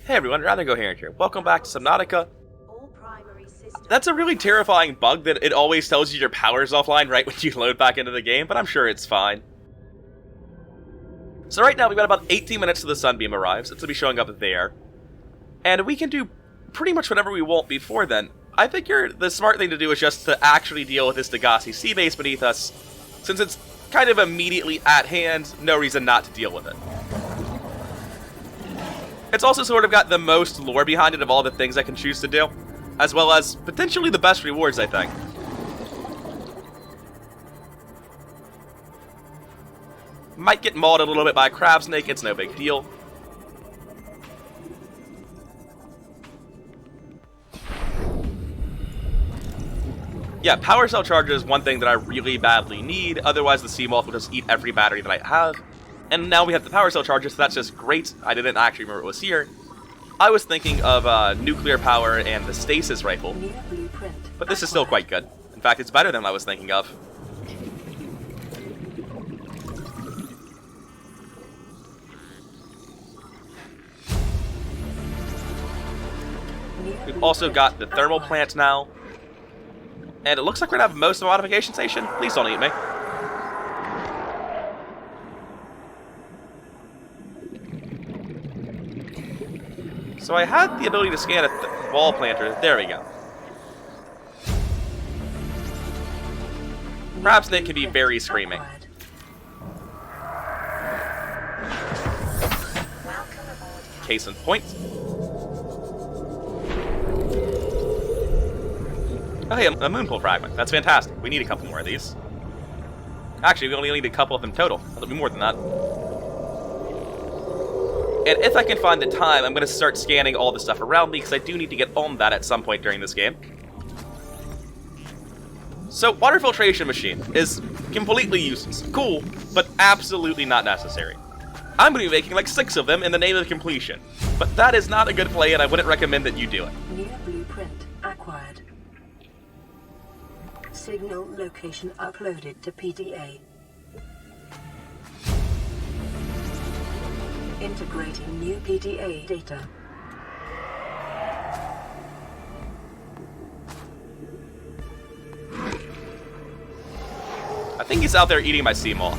Hey everyone, Incoherent here. Welcome back to Subnautica. That's a really terrifying bug that it always tells you your power's offline right when you load back into the game, but I'm sure it's fine. So right now we've got about 18 minutes till the Sunbeam arrives. It's going to be showing up there. And we can do pretty much whatever we want before then. I figure the smart thing to do is just to actually deal with this Degassi sea base beneath us. Since it's kind of immediately at hand, no reason not to deal with it. It's also sort of got the most lore behind it of all the things I can choose to do, as well as potentially the best rewards, I think. Might get mauled a little bit by a crab snake, it's no big deal. Yeah, power cell charger is one thing that I really badly need, otherwise the sea moth will just eat every battery that I have. And now we have the power cell charger, so that's just great. I didn't actually remember it was here. I was thinking of nuclear power and the stasis rifle, but this is still quite good. In fact, it's better than I was thinking of. We've also got the thermal plant now. And it looks like we're going to have most of the modification station. Please don't eat me. So I had the ability to scan a wall planter. There we go. Crab snake can be very screaming. Case in point. Oh hey, a moonpool fragment. That's fantastic. We need a couple more of these. Actually, we only need a couple of them total. That'll be more than that. And if I can find the time, I'm going to start scanning all the stuff around me, because I do need to get on that at some point during this game. So, water filtration machine is completely useless. Cool, but absolutely not necessary. I'm going to be making like 6 of them in the name of completion. But that is not a good play, and I wouldn't recommend that you do it. New blueprint acquired. Signal location uploaded to PDA. Integrating new PDA data. I think he's out there eating my sea moth.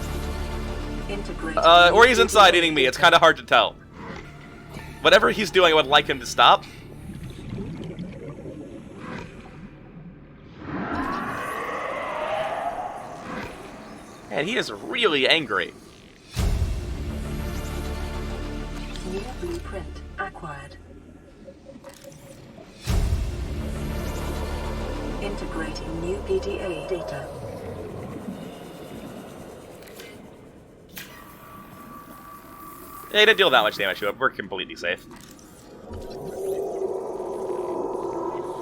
Integrating or he's inside eating me. It's kind of hard to tell. Whatever he's doing, I would like him to stop. And he is really angry. New blueprint acquired. Integrating new PDA data. Yeah, he didn't deal that much damage to it. We're completely safe.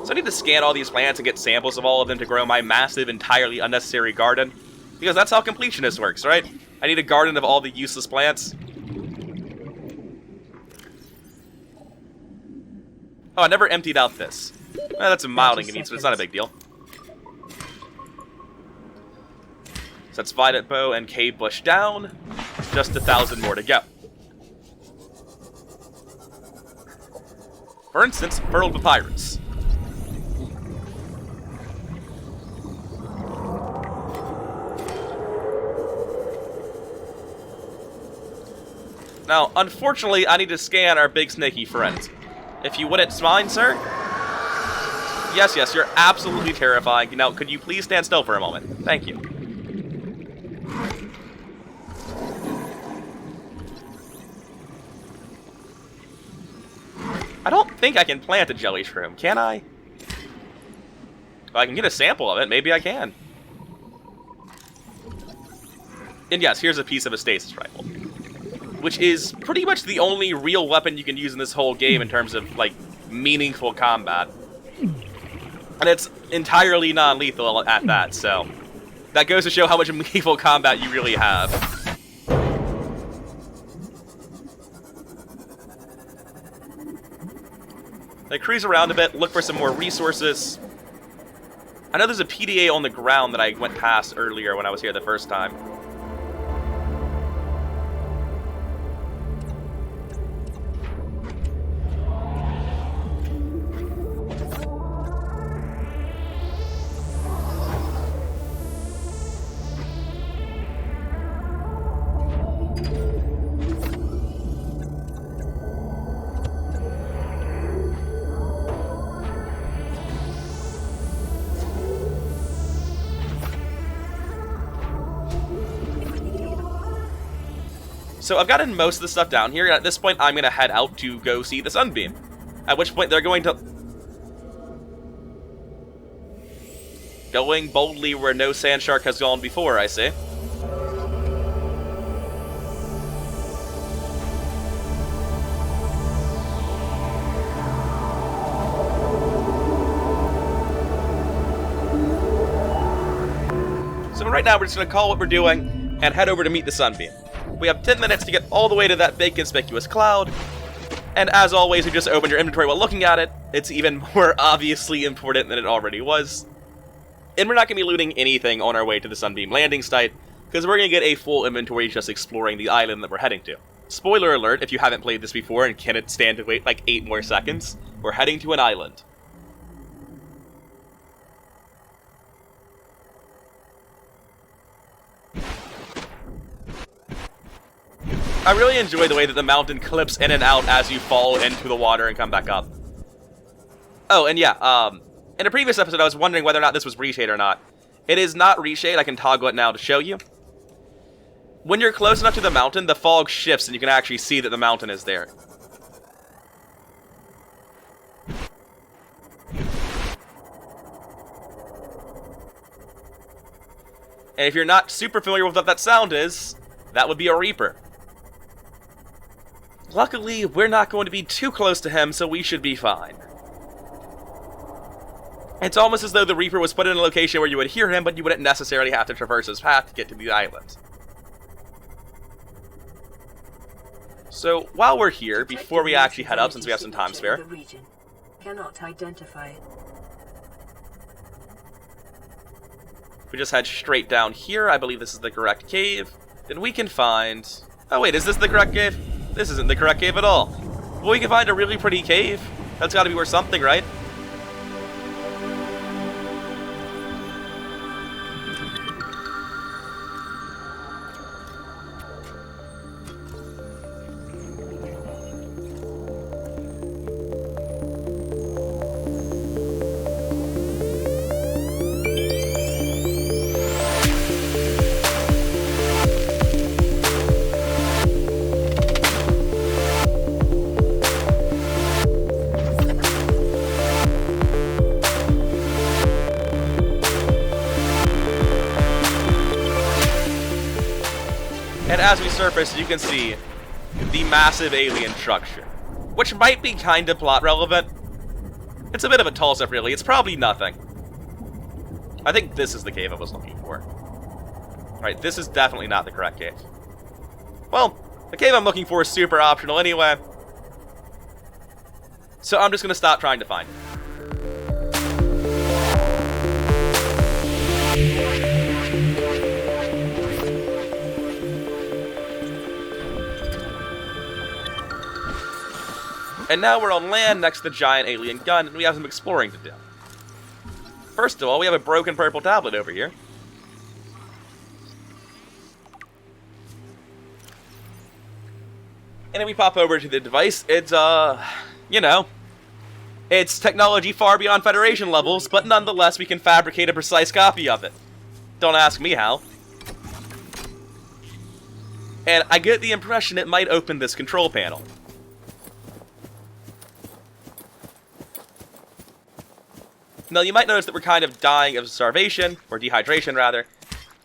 So I need to scan all these plants and get samples of all of them to grow my massive, entirely unnecessary garden. Because that's how completionist works, right? I need a garden of all the useless plants. Oh, I never emptied out this. Well, that's a mild inconvenience, but it's not a big deal. So that's Violet Bow and Cave Bush down. Just 1,000 more to go. For instance, Fertile Papyrus. Now, unfortunately, I need to scan our big snaky friend. If you wouldn't mind, sir? Yes, yes, you're absolutely terrifying. Now, could you please stand still for a moment? Thank you. I don't think I can plant a jelly shroom, can I? Well, I can get a sample of it. Maybe I can. And yes, here's a piece of a stasis rifle, which is pretty much the only real weapon you can use in this whole game in terms of, like, meaningful combat. And it's entirely non-lethal at that, so that goes to show how much meaningful combat you really have. I cruise around a bit, look for some more resources. I know there's a PDA on the ground that I went past earlier when I was here the first time. So I've gotten most of the stuff down here, and at this point I'm going to head out to go see the Sunbeam. At which point they're going to... Going boldly where no sand shark has gone before, I see. So right now we're just going to call what we're doing and head over to meet the Sunbeam. We have 10 minutes to get all the way to that big conspicuous cloud. And as always, you just open your inventory while looking at it. It's even more obviously important than it already was. And we're not going to be looting anything on our way to the Sunbeam landing site, because we're going to get a full inventory just exploring the island that we're heading to. Spoiler alert, if you haven't played this before and can't stand to wait like 8 more seconds, we're heading to an island. I really enjoy the way that the mountain clips in and out as you fall into the water and come back up. Oh, and yeah, in a previous episode I was wondering whether or not this was Reshade or not. It is not Reshade, I can toggle it now to show you. When you're close enough to the mountain, the fog shifts and you can actually see that the mountain is there. And if you're not super familiar with what that sound is, that would be a Reaper. Luckily, we're not going to be too close to him, so we should be fine. It's almost as though the Reaper was put in a location where you would hear him, but you wouldn't necessarily have to traverse his path to get to the island. So, while we're here, before we actually head up, since we have some time spare... Cannot identify. We just head straight down here. I believe this is the correct cave. Then we can find... Oh wait, is this the correct cave? This isn't the correct cave at all. Well, we can find a really pretty cave. That's gotta be worth something, right? And as we surface, you can see the massive alien structure, which might be kind of plot relevant. It's a bit of a toss-up, really. It's probably nothing. I think this is the cave I was looking for. Alright, this is definitely not the correct cave. Well, the cave I'm looking for is super optional anyway, so I'm just going to stop trying to find it. And now we're on land next to the giant alien gun, and we have some exploring to do. First of all, we have a broken purple tablet over here. And then we pop over to the device. It's, you know, it's technology far beyond Federation levels, but nonetheless we can fabricate a precise copy of it. Don't ask me how. And I get the impression it might open this control panel. Now, you might notice that we're kind of dying of starvation, or dehydration, rather,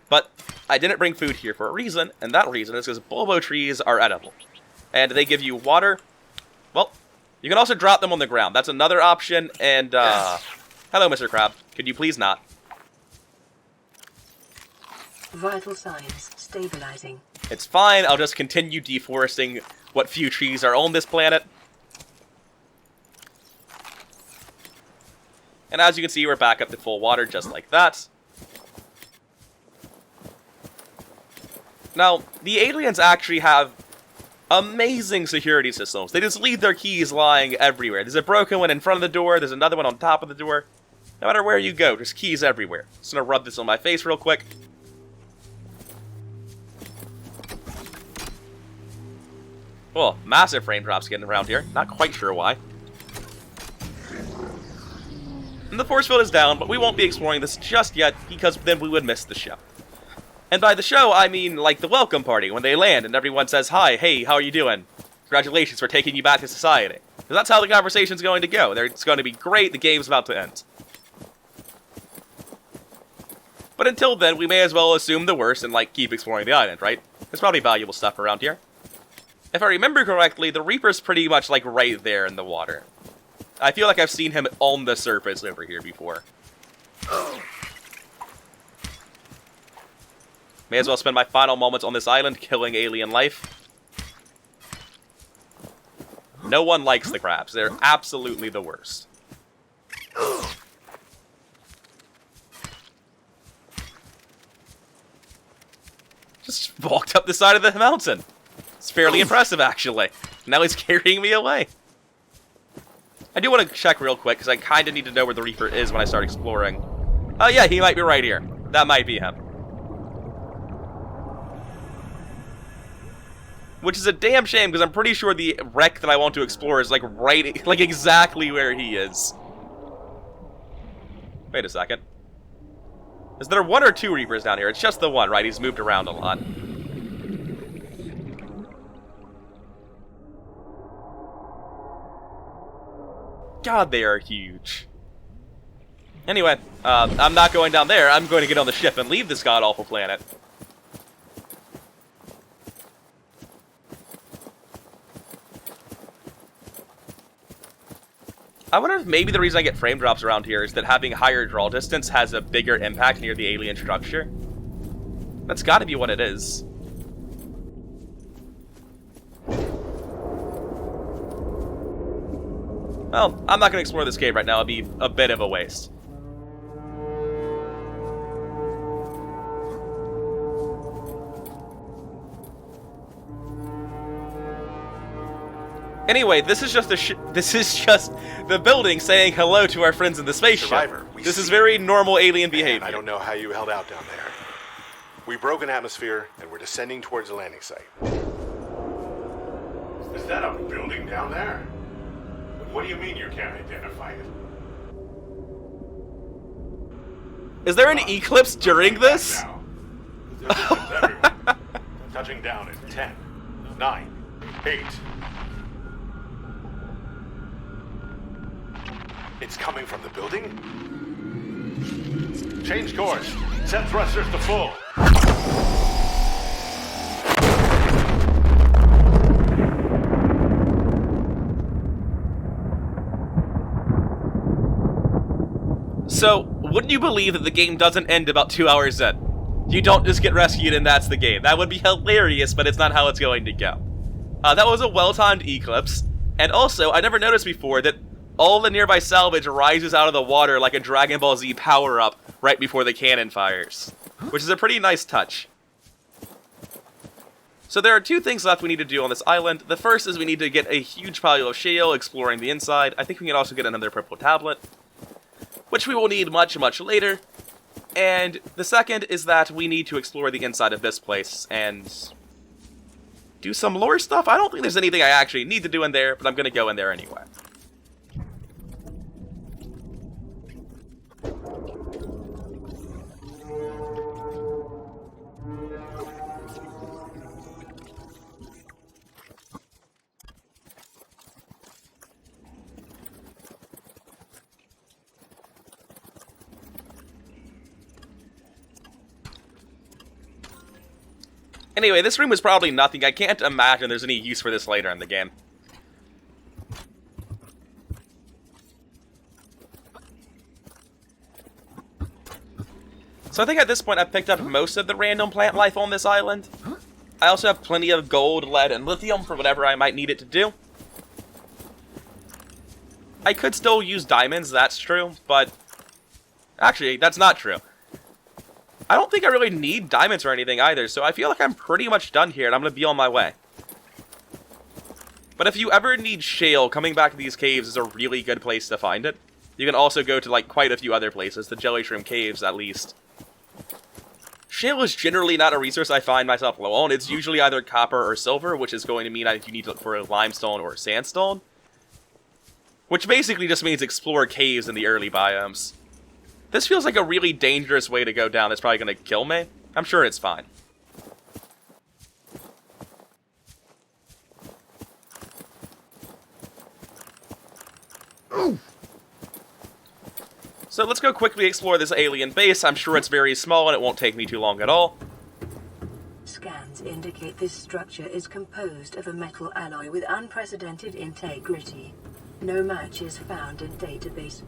but I didn't bring food here for a reason, and that reason is because bulbo trees are edible. And they give you water. Well, you can also drop them on the ground. That's another option, and, hello, Mr. Crab. Could you please not? Vital signs stabilizing. It's fine, I'll just continue deforesting what few trees are on this planet. And as you can see, we're back up to full water, just like that. Now, the aliens actually have amazing security systems. They just leave their keys lying everywhere. There's a broken one in front of the door, there's another one on top of the door. No matter where you go, there's keys everywhere. Just gonna rub this on my face real quick. Well, massive frame drops getting around here. Not quite sure why. And the force field is down, but we won't be exploring this just yet, because then we would miss the show. And by the show, I mean like the welcome party, when they land and everyone says, hi, hey, how are you doing? Congratulations for taking you back to society. Because that's how the conversation's going to go. It's going to be great, the game's about to end. But until then, we may as well assume the worst and, like, keep exploring the island, right? There's probably valuable stuff around here. If I remember correctly, the Reaper's pretty much, like, right there in the water. I feel like I've seen him on the surface over here before. May as well spend my final moments on this island killing alien life. No one likes the crabs. They're absolutely the worst. Just walked up the side of the mountain. It's fairly impressive, actually. Now he's carrying me away. I do want to check real quick, because I kind of need to know where the Reaper is when I start exploring. Oh yeah, he might be right here. That might be him. Which is a damn shame, because I'm pretty sure the wreck that I want to explore is, like, right, like, exactly where he is. Wait a second. Is there one or two Reapers down here? It's just the one, right? He's moved around a lot. God, they are huge. Anyway, I'm not going down there. I'm going to get on the ship and leave this god-awful planet. I wonder if maybe the reason I get frame drops around here is that having higher draw distance has a bigger impact near the alien structure. That's gotta be what it is. Well, I'm not gonna explore this cave right now, it'd be a bit of a waste. Anyway, this is just the building saying hello to our friends in the spaceship. Survivor, this is very normal alien behavior. I don't know how you held out down there. We broke an atmosphere, and we're descending towards the landing site. Is that a building down there? What do you mean you can't identify it? Is there an eclipse during this? Touching down in 10, 9, 8. It's coming from the building? Change course. Set thrusters to full. So, wouldn't you believe that the game doesn't end about 2 hours in? You don't just get rescued and that's the game. That would be hilarious, but it's not how it's going to go. That was a well-timed eclipse, and also, I never noticed before that all the nearby salvage rises out of the water like a Dragon Ball Z power-up right before the cannon fires, which is a pretty nice touch. So there are two things left we need to do on this island. The first is we need to get a huge pile of shale exploring the inside. I think we can also get another purple tablet, which we will need much, much later. And the second is that we need to explore the inside of this place and do some lore stuff. I don't think there's anything I actually need to do in there, but I'm going to go in there anyway. Anyway, this room is probably nothing. I can't imagine there's any use for this later in the game. So I think at this point I've picked up most of the random plant life on this island. I also have plenty of gold, lead, and lithium for whatever I might need it to do. I could still use diamonds, that's true, but actually, that's not true. I don't think I really need diamonds or anything either, so I feel like I'm pretty much done here, and I'm going to be on my way. But if you ever need shale, coming back to these caves is a really good place to find it. You can also go to, like, quite a few other places, the Jelly Shroom Caves, at least. Shale is generally not a resource I find myself low on. It's usually either copper or silver, which is going to mean that you need to look for a limestone or sandstone. Which basically just means explore caves in the early biomes. This feels like a really dangerous way to go down that's probably going to kill me. I'm sure it's fine. So let's go quickly explore this alien base. I'm sure it's very small and it won't take me too long at all. Scans indicate this structure is composed of a metal alloy with unprecedented integrity. No match is found in database.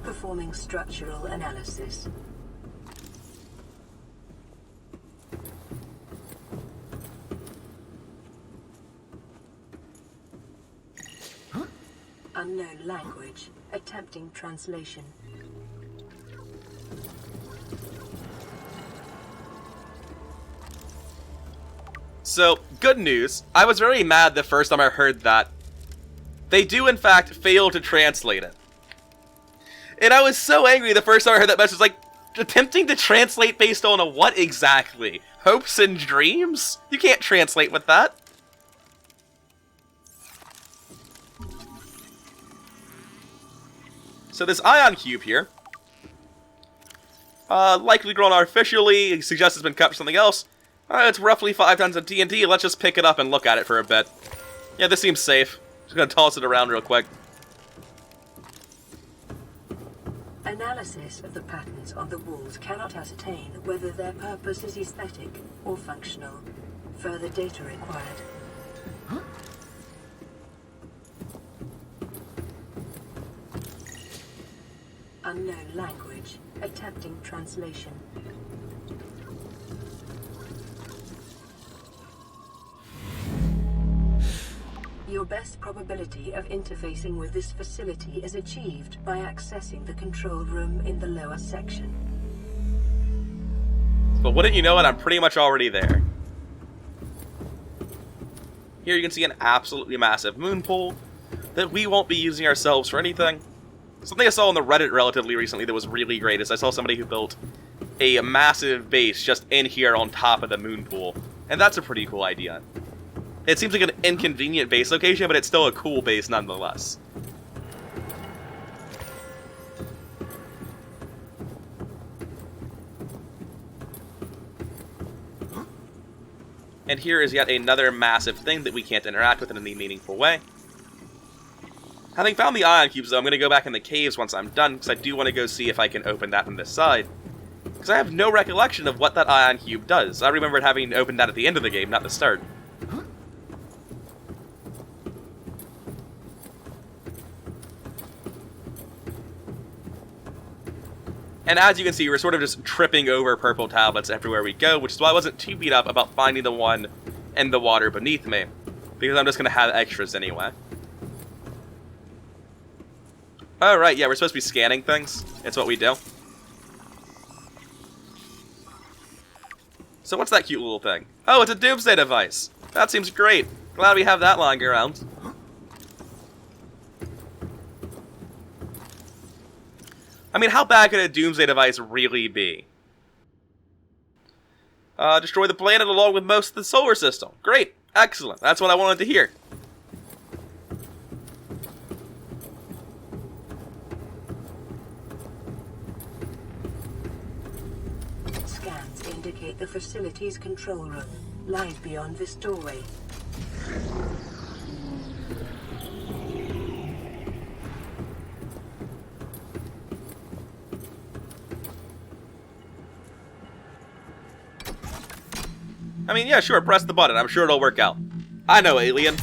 Performing structural analysis. Unknown language. Attempting translation. So, good news. I was very mad the first time I heard that. They do, in fact, fail to translate it. And I was so angry the first time I heard that message, like, attempting to translate based on a what exactly? Hopes and dreams? You can't translate with that. So this ion cube here, likely grown artificially, suggests it's been cut for something else. It's roughly 5 tons of TNT, let's just pick it up and look at it for a bit. Yeah, this seems safe. Just gonna toss it around real quick. Analysis of the patterns on the walls cannot ascertain whether their purpose is aesthetic or functional. Further data required. Unknown language. Attempting translation. Your best probability of interfacing with this facility is achieved by accessing the control room in the lower section. But wouldn't you know it, I'm pretty much already there. Here you can see an absolutely massive moon pool that we won't be using ourselves for anything. Something I saw on the Reddit relatively recently that was really great is I saw somebody who built a massive base just in here on top of the moon pool. And that's a pretty cool idea. It seems like an inconvenient base location, but it's still a cool base nonetheless. And here is yet another massive thing that we can't interact with in any meaningful way. Having found the ion cubes, though, I'm going to go back in the caves once I'm done, because I do want to go see if I can open that on this side. Because I have no recollection of what that ion cube does. I remembered having opened that at the end of the game, not the start. And as you can see, we're sort of just tripping over purple tablets everywhere we go, which is why I wasn't too beat up about finding the one in the water beneath me. Because I'm just going to have extras anyway. Oh, right, yeah, we're supposed to be scanning things. It's what we do. So what's that cute little thing? Oh, it's a doomsday device. That seems great. Glad we have that lying around. I mean, how bad could a doomsday device really be? Destroy the planet along with most of the solar system. Great. Excellent. That's what I wanted to hear. Scans indicate the facility's control room lies beyond this doorway. I mean, yeah, sure, press the button. I'm sure it'll work out. I know, alien.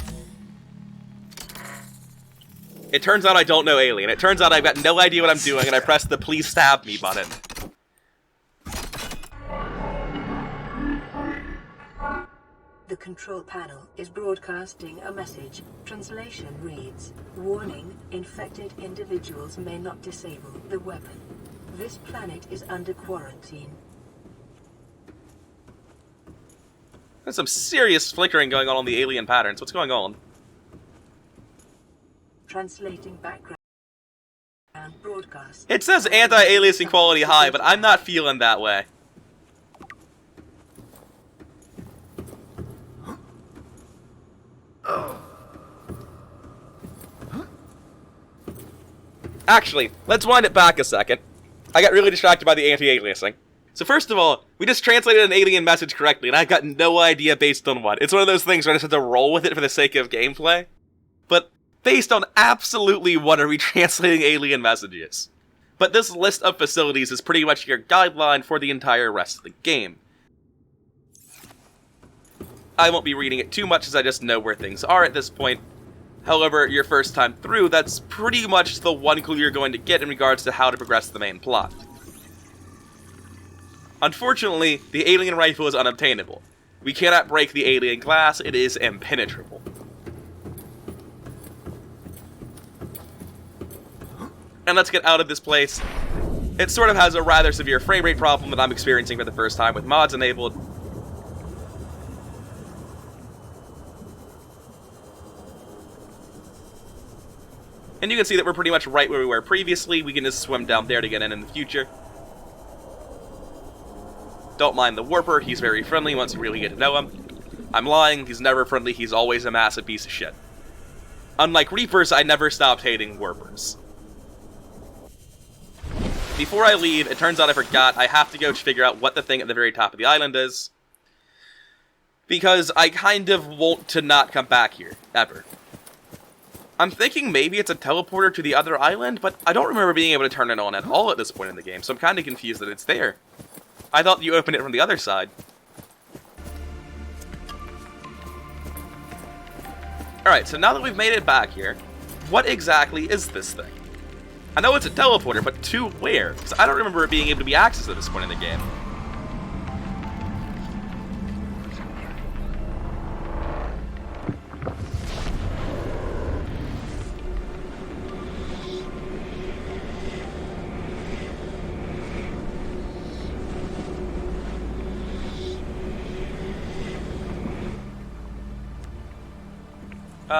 It turns out I don't know alien. It turns out I've got no idea what I'm doing, and I pressed the please stab me button. The control panel is broadcasting a message. Translation reads, "Warning, infected individuals may not disable the weapon. This planet is under quarantine." There's some serious flickering going on the alien patterns. What's going on? Translating background broadcast. It says anti-aliasing quality high, but I'm not feeling that way. Actually, let's wind it back a second. I got really distracted by the anti-aliasing. So first of all, we just translated an alien message correctly, and I've got no idea based on what. It's one of those things where I just have to roll with it for the sake of gameplay. But based on absolutely what are we translating alien messages? But this list of facilities is pretty much your guideline for the entire rest of the game. I won't be reading it too much as I just know where things are at this point. However, your first time through, that's pretty much the one clue you're going to get in regards to how to progress the main plot. Unfortunately, the alien rifle is unobtainable. We cannot break the alien glass, it is impenetrable. And let's get out of this place. It sort of has a rather severe frame rate problem that I'm experiencing for the first time with mods enabled. And you can see that we're pretty much right where we were previously. We can just swim down there to get in the future. Don't mind the warper, he's very friendly once you really get to know him. I'm lying, he's never friendly, he's always a massive piece of shit. Unlike Reapers, I never stopped hating warpers. Before I leave, it turns out I forgot, I have to go figure out what the thing at the very top of the island is. Because I kind of want to not come back here, ever. I'm thinking maybe it's a teleporter to the other island, but I don't remember being able to turn it on at all at this point in the game, so I'm kind of confused that it's there. I thought you opened it from the other side. Alright, so now that we've made it back here, what exactly is this thing? I know it's a teleporter, but to where? Because I don't remember it being able to be accessed at this point in the game.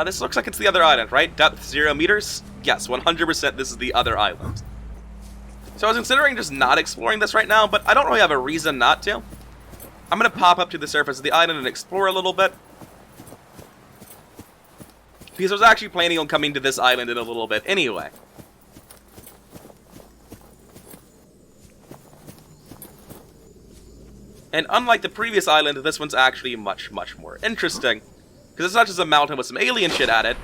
This looks like it's the other island, right? Depth 0 meters? Yes, 100% this is the other island. So I was considering just not exploring this right now, but I don't really have a reason not to. I'm going to pop up to the surface of the island and explore a little bit. Because I was actually planning on coming to this island in a little bit anyway. And unlike the previous island, this one's actually much, much more interesting. Because it's not just a mountain with some alien shit at it.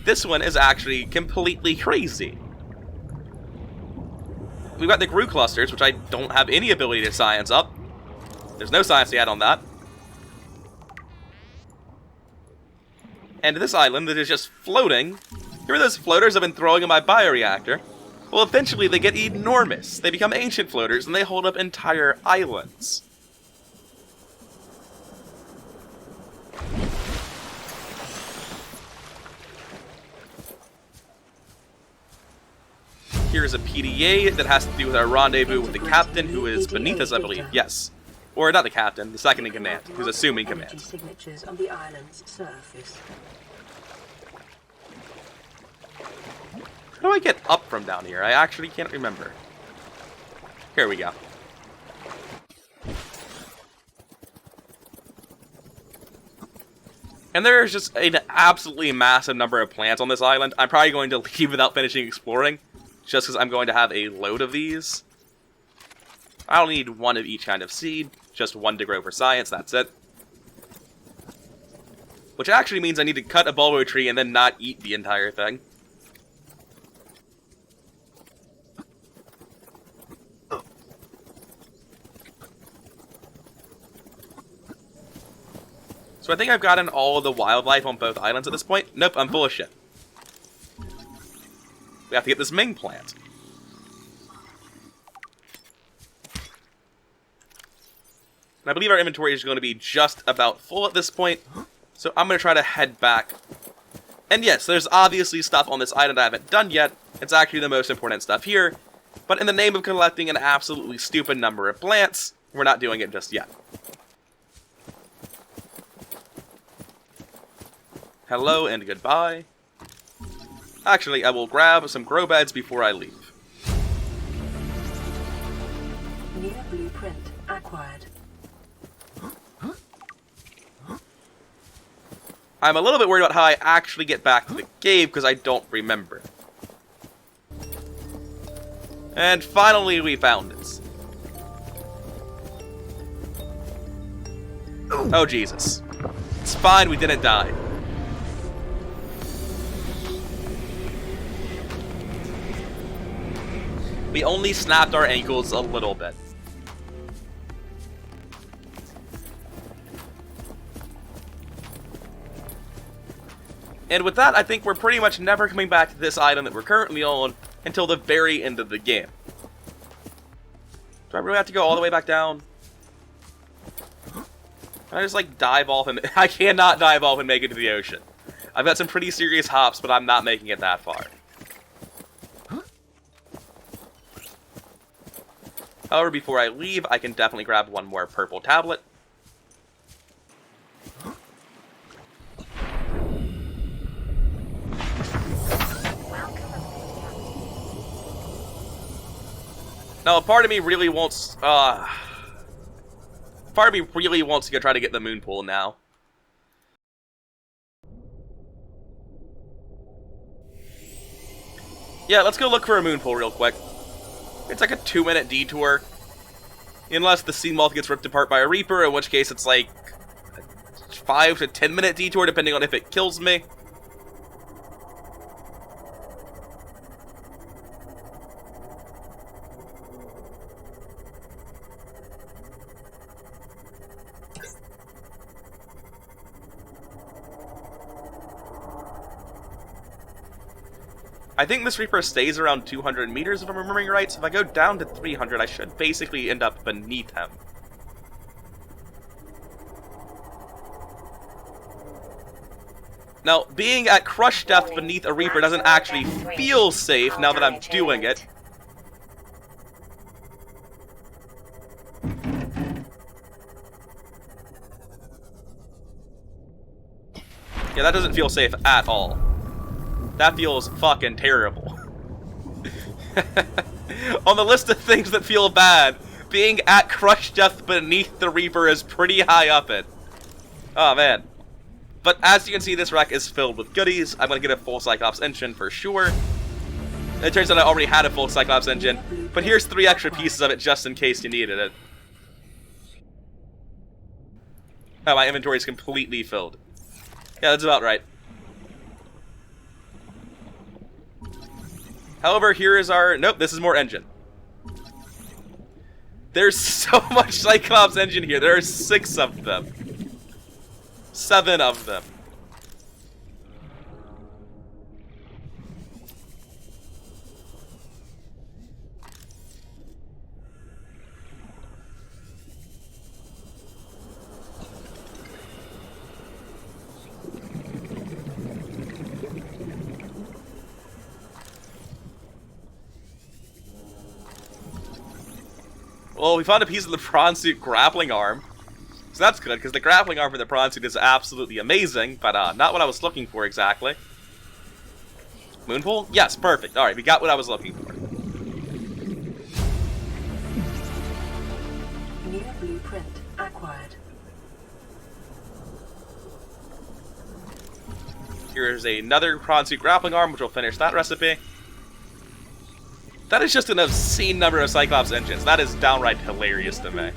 This one is actually completely crazy. We've got the Gru clusters, which I don't have any ability to science up. There's no science to add on that. And this island that is just floating. Here are those floaters I've been throwing in my bioreactor. Well, eventually they get enormous. They become ancient floaters, and they hold up entire islands. Here's a PDA that has to do with our rendezvous with the captain, who is beneath us, I believe. Yes. Or not the captain, the second in command, who's assuming command. Signatures on the island's surface. How do I get up from down here? I actually can't remember. Here we go. And there's just an absolutely massive number of plants on this island. I'm probably going to leave without finishing exploring, just because I'm going to have a load of these. I'll need one of each kind of seed, just one to grow for science, that's it. Which actually means I need to cut a bulbo tree and then not eat the entire thing. So I think I've gotten all of the wildlife on both islands at this point. Nope, I'm full of shit. We have to get this Ming plant. And I believe our inventory is going to be just about full at this point, so I'm going to try to head back. And yes, there's obviously stuff on this island I haven't done yet. It's actually the most important stuff here, but in the name of collecting an absolutely stupid number of plants, we're not doing it just yet. Hello and goodbye. Actually, I will grab some grow beds before I leave. New blueprint acquired. I'm a little bit worried about how I actually get back to the cave because I don't remember. And finally we found it. Oh, Jesus. It's fine, we didn't die. We only snapped our ankles a little bit. And with that, I think we're pretty much never coming back to this island that we're currently on until the very end of the game. Do I really have to go all the way back down? Can I just, like, dive off and... I cannot dive off and make it to the ocean. I've got some pretty serious hops, but I'm not making it that far. However, before I leave, I can definitely grab one more purple tablet. Now, a part of me really wants... part of me really wants to go try to get the moon pool now. Yeah, let's go look for a moon pool real quick. It's like a 2-minute detour. Unless the sea moth gets ripped apart by a reaper, in which case it's like a 5 to 10-minute detour, depending on if it kills me. I think this Reaper stays around 200 meters, if I'm remembering right, so if I go down to 300, I should basically end up beneath him. Now, being at crush depth beneath a Reaper doesn't actually feel safe now that I'm doing it. Yeah, that doesn't feel safe at all. That feels fucking terrible. On the list of things that feel bad, being at crush depth beneath the Reaper is pretty high up it. Oh man. But as you can see, this wreck is filled with goodies. I'm gonna get a full Cyclops engine for sure. It turns out I already had a full Cyclops engine, but here's 3 extra pieces of it just in case you needed it. Oh, my inventory is completely filled. Yeah, that's about right. However, here is our... Nope, this is more engine. There's so much Cyclops engine here. There are 6 of them. 7 of them. Well, we found a piece of the prawn suit grappling arm. So that's good, because the grappling arm for the prawn suit is absolutely amazing, but not what I was looking for exactly. Moonpool? Yes, perfect. Alright, we got what I was looking for. New blueprint acquired. Here's another prawn suit grappling arm, which will finish that recipe. That is just an obscene number of Cyclops engines. That is downright hilarious to me.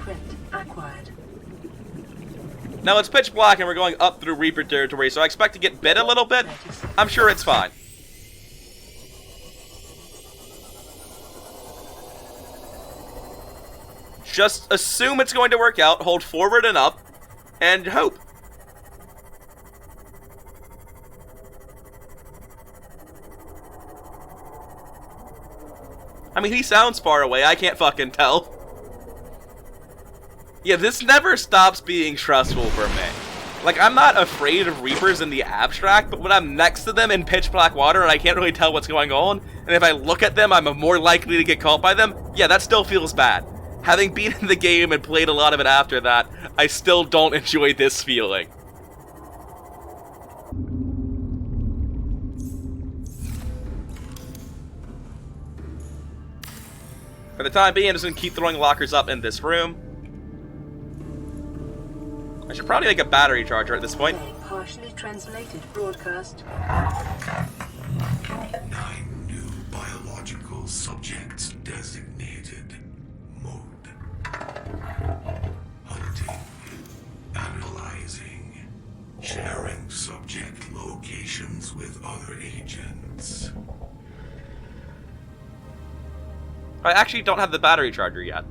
Now it's pitch black and we're going up through Reaper territory, so I expect to get bit a little bit. I'm sure it's fine. Just assume it's going to work out, hold forward and up, and hope. I mean, he sounds far away, I can't fucking tell. Yeah, this never stops being stressful for me. Like, I'm not afraid of Reapers in the abstract, but when I'm next to them in pitch black water and I can't really tell what's going on, and if I look at them, I'm more likely to get caught by them, yeah, that still feels bad. Having beaten the game and played a lot of it after that, I still don't enjoy this feeling. For the time being, I'm just going to keep throwing lockers up in this room. I should probably make a battery charger at this point. Partially translated broadcast. 9 new biological subjects designated. Mode. Hunting. Analyze. I actually don't have the battery charger yet.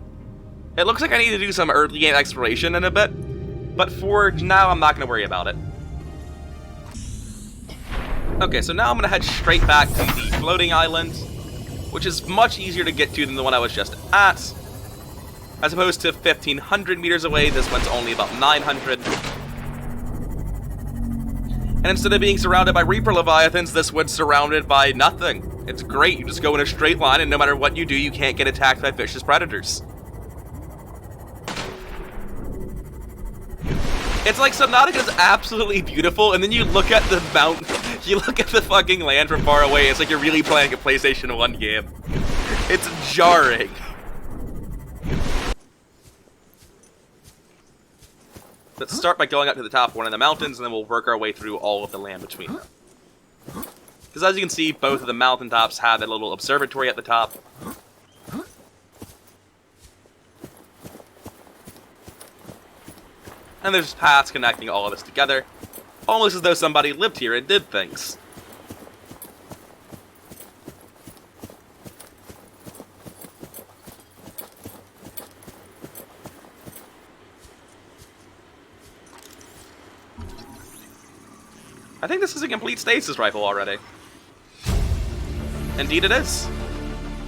It looks like I need to do some early game exploration in a bit, but for now I'm not going to worry about it. Okay, so now I'm going to head straight back to the floating island, which is much easier to get to than the one I was just at. As opposed to 1,500 meters away, this one's only about 900. And instead of being surrounded by Reaper Leviathans, this one's surrounded by nothing. It's great, you just go in a straight line, and no matter what you do, you can't get attacked by vicious predators. It's like Subnautica is absolutely beautiful, and then you look at the mountain, you look at the fucking land from far away, it's like you're really playing a PlayStation 1 game. It's jarring. Let's start by going up to the top of one of the mountains, and then we'll work our way through all of the land between them. Because as you can see, both of the mountaintops have a little observatory at the top. And there's paths connecting all of this together, almost as though somebody lived here and did things. I think this is a complete stasis rifle already. Indeed it is.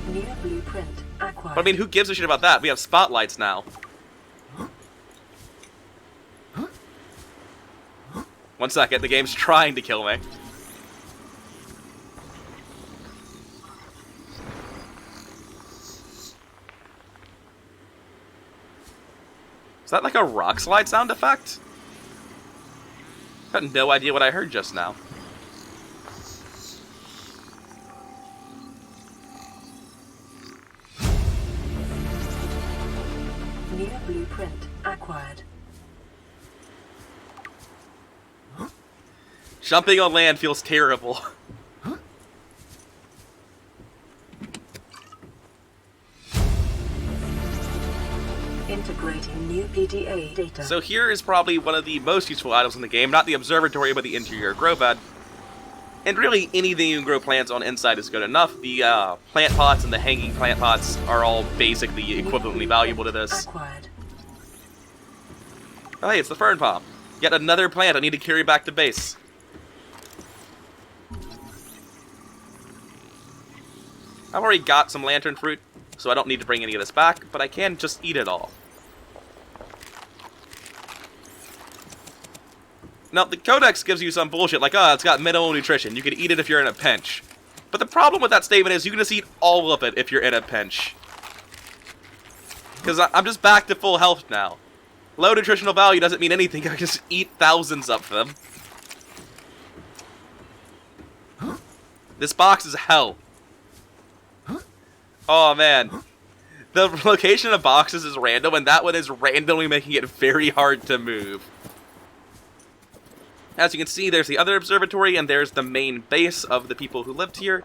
New blueprint acquired. But I mean, who gives a shit about that? We have spotlights now. One second, the game's trying to kill me. Is that like a rock slide sound effect? I have no idea what I heard just now. New blueprint acquired. Jumping on land feels terrible. Integrating new PDA data. So here is probably one of the most useful items in the game, not the observatory, but the interior grow bed. And really, anything you can grow plants on inside is good enough. The plant pots and the hanging plant pots are all basically equivalently valuable to this. Acquired. Oh hey, it's the fern palm. Yet another plant I need to carry back to base. I've already got some lantern fruit, so I don't need to bring any of this back, but I can just eat it all. Now, the Codex gives you some bullshit like, oh, it's got minimal nutrition. You can eat it if you're in a pinch. But the problem with that statement is you can just eat all of it if you're in a pinch. Because I'm just back to full health now. Low nutritional value doesn't mean anything. I can just eat thousands of them. This box is hell. Oh, man. The location of boxes is random, and that one is randomly making it very hard to move. As you can see, there's the other observatory, and there's the main base of the people who lived here.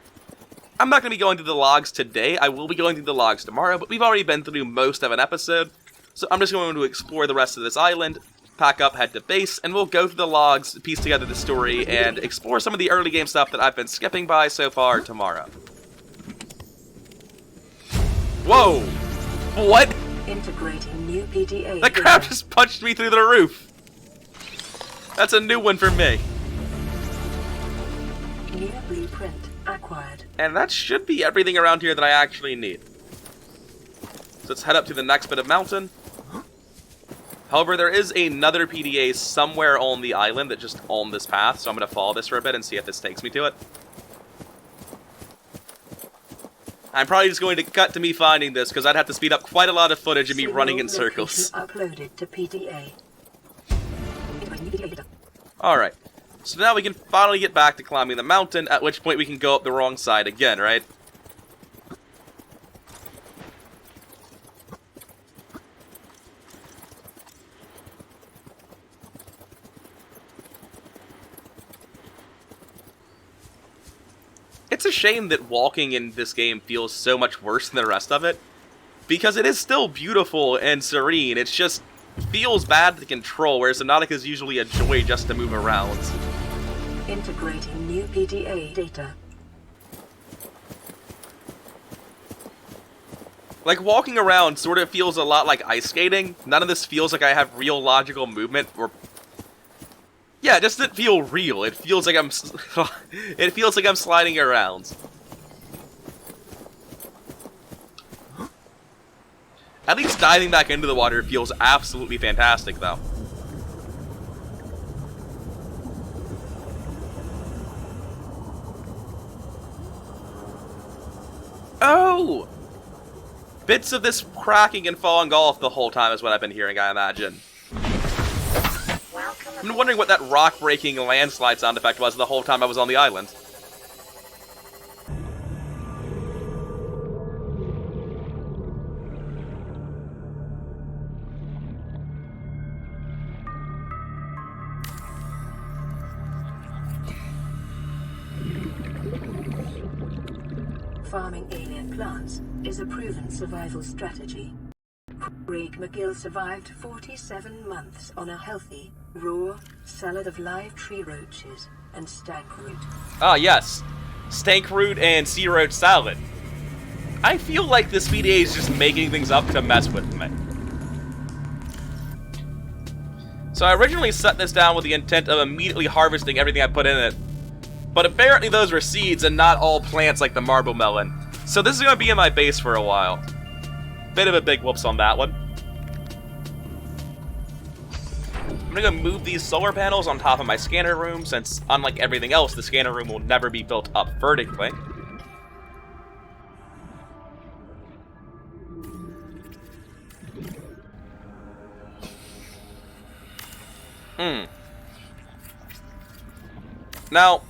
I'm not going to be going through the logs today. I will be going through the logs tomorrow, but we've already been through most of an episode. So I'm just going to explore the rest of this island, pack up, head to base, and we'll go through the logs, piece together the story, and explore some of the early game stuff that I've been skipping by so far tomorrow. Whoa! What? Integrating new PDA. That crab just punched me through the roof! That's a new one for me. New blueprint acquired. And that should be everything around here that I actually need. So let's head up to the next bit of mountain. However, there is another PDA somewhere on the island that just on this path, so I'm going to follow this for a bit and see if this takes me to it. I'm probably just going to cut to me finding this, because I'd have to speed up quite a lot of footage of me running in circles. Uploaded to PDA. Alright, so now we can finally get back to climbing the mountain, at which point we can go up the wrong side again, right? It's a shame that walking in this game feels so much worse than the rest of it, because it is still beautiful and serene. It's just feels bad to control, whereas Subnautica is usually a joy just to move around. Integrating new PDA data. Like, walking around sort of feels a lot like ice skating. None of this feels like I have real logical movement, or... Yeah, it doesn't feel real. It feels like I'm... it feels like I'm sliding around. At least diving back into the water feels absolutely fantastic, though. Oh! Bits of this cracking and falling off the whole time is what I've been hearing, I imagine. I've been wondering what that rock-breaking landslide sound effect was the whole time I was on the island. Farming alien plants is a proven survival strategy. Craig McGill survived 47 months on a healthy, raw salad of live tree roaches and stank root. Ah, yes. Stank root and sea roach salad. I feel like this VDA is just making things up to mess with me. So I originally set this down with the intent of immediately harvesting everything I put in it. But apparently those were seeds and not all plants like the marble melon. So this is going to be in my base for a while. Bit of a big whoops on that one. I'm going to move these solar panels on top of my scanner room, since unlike everything else, the scanner room will never be built up vertically. Now,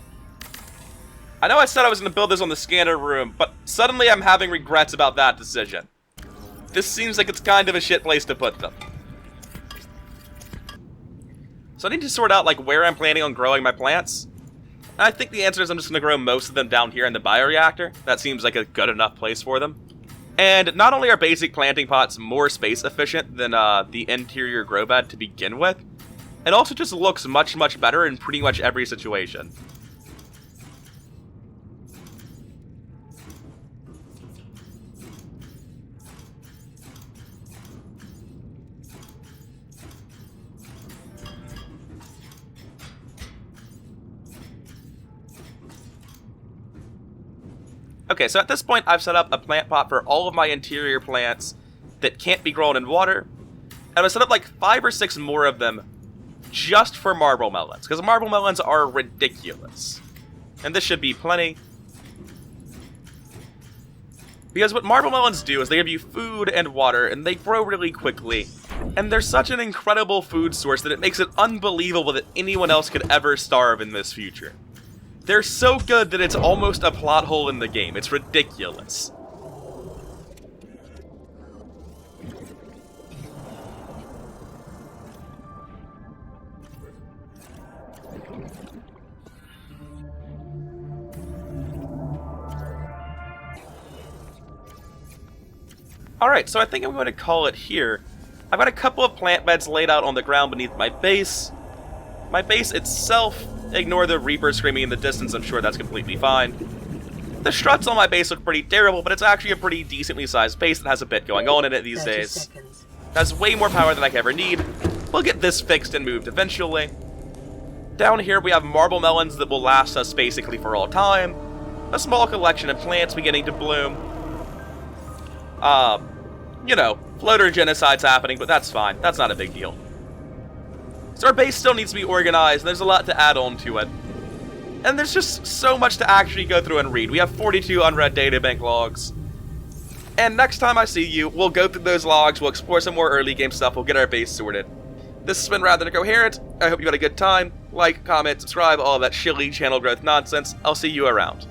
I know I said I was going to build this on the scanner room, but suddenly I'm having regrets about that decision. This seems like it's kind of a shit place to put them. So I need to sort out, like, where I'm planning on growing my plants. And I think the answer is I'm just going to grow most of them down here in the bioreactor. That seems like a good enough place for them. And not only are basic planting pots more space efficient than the interior grow bed to begin with, it also just looks much, much better in pretty much every situation. Okay, so at this point, I've set up a plant pot for all of my interior plants that can't be grown in water. And I've set up like 5 or 6 more of them just for marble melons, because marble melons are ridiculous. And this should be plenty. Because what marble melons do is they give you food and water, and they grow really quickly. And they're such an incredible food source that it makes it unbelievable that anyone else could ever starve in this future. They're so good that it's almost a plot hole in the game. It's ridiculous. Alright, so I think I'm going to call it here. I've got a couple of plant beds laid out on the ground beneath my base. My base itself, ignore the Reaper screaming in the distance, I'm sure that's completely fine. The struts on my base look pretty terrible, but it's actually a pretty decently sized base that has a bit going on in it these days. Seconds. It has way more power than I could ever need. We'll get this fixed and moved eventually. Down here we have marble melons that will last us basically for all time. A small collection of plants beginning to bloom. You know, floater genocide's happening, but that's fine. That's not a big deal. So our base still needs to be organized, and there's a lot to add on to it. And there's just so much to actually go through and read. We have 42 unread databank logs. And next time I see you, we'll go through those logs, we'll explore some more early game stuff, we'll get our base sorted. This has been rather Incoherent. I hope you had a good time. Like, comment, subscribe, all that shilly channel growth nonsense. I'll see you around.